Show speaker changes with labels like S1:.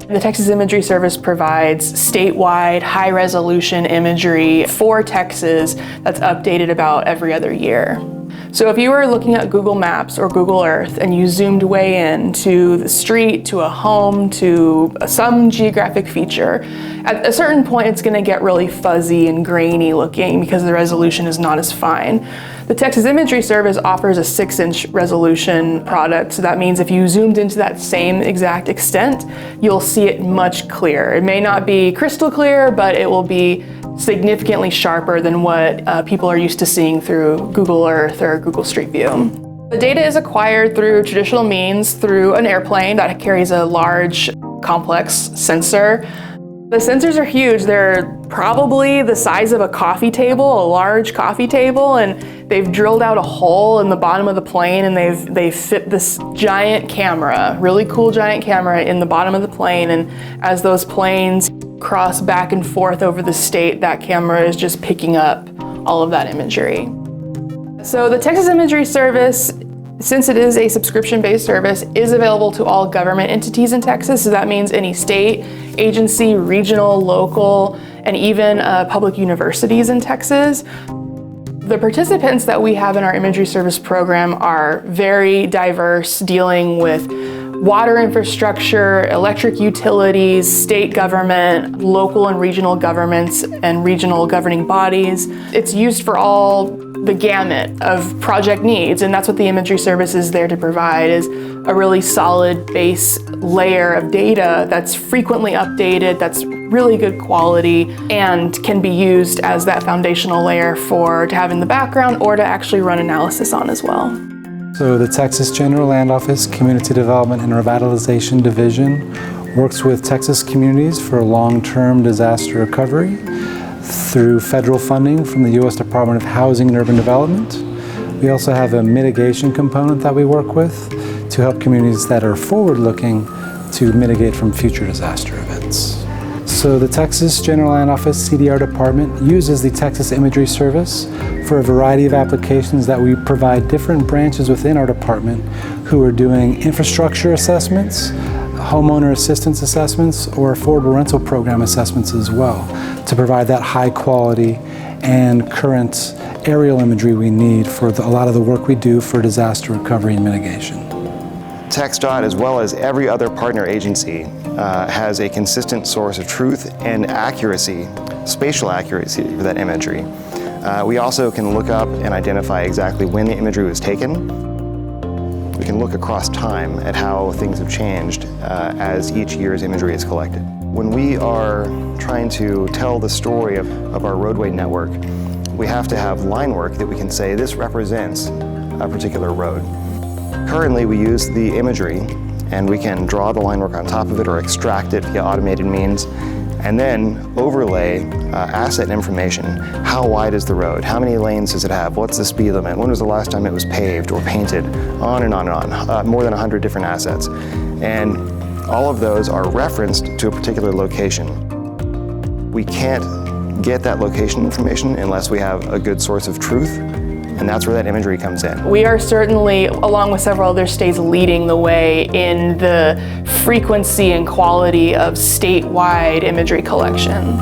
S1: The Texas Imagery Service provides statewide, high-resolution imagery for Texas that's updated about every other year. So if you were looking at Google Maps or Google Earth and you zoomed way in to the street, to a home, to some geographic feature, at a certain point it's going to get really fuzzy and grainy looking because the resolution is not as fine. The Texas Imagery Service offers a 6-inch resolution product, so that means if you zoomed into that same exact extent, you'll see it much clearer. It may not be crystal clear, but it will be significantly sharper than what people are used to seeing through Google Earth or Google Street View. The data is acquired through traditional means, through an airplane that carries a large, complex sensor. The sensors are huge. They're probably the size of a coffee table, a large coffee table, and they've drilled out a hole in the bottom of the plane and they've fit this giant camera, really cool giant camera in the bottom of the plane, and as those planes cross back and forth over the state, that camera is just picking up all of that imagery. So the Texas Imagery Service, since it is a subscription-based service, is available to all government entities in Texas. So that means any state, agency, regional, local, and even public universities in Texas. The participants that we have in our imagery service program are very diverse, dealing with water infrastructure, electric utilities, state government, local and regional governments, and regional governing bodies. It's used for all the gamut of project needs, and that's what the imagery service is there to provide, is a really solid base layer of data that's frequently updated, that's really good quality, and can be used as that foundational layer to have in the background or to actually run analysis on as well.
S2: So the Texas General Land Office Community Development and Revitalization Division works with Texas communities for long-term disaster recovery through federal funding from the U.S. Department of Housing and Urban Development. We also have a mitigation component that we work with to help communities that are forward-looking to mitigate from future disaster events. So the Texas General Land Office CDR Department uses the Texas Imagery Service for a variety of applications that we provide different branches within our department who are doing infrastructure assessments, homeowner assistance assessments, or affordable rental program assessments as well, to provide that high quality and current aerial imagery we need for a lot of the work we do for disaster recovery and mitigation.
S3: TxGIO, as well as every other partner agency, has a consistent source of truth and accuracy, spatial accuracy for that imagery. We also can look up and identify exactly when the imagery was taken. We can look across time at how things have changed as each year's imagery is collected. When we are trying to tell the story of our roadway network, we have to have line work that we can say this represents a particular road. Currently, we use the imagery and we can draw the line work on top of it or extract it via automated means, and then overlay asset information. How wide is the road? How many lanes does it have? What's the speed limit? When was the last time it was paved or painted? On and on and on. More than 100 different assets. And all of those are referenced to a particular location. We can't get that location information unless we have a good source of truth, and that's where that imagery comes in.
S1: We are certainly, along with several other states, leading the way in the frequency and quality of statewide imagery collections.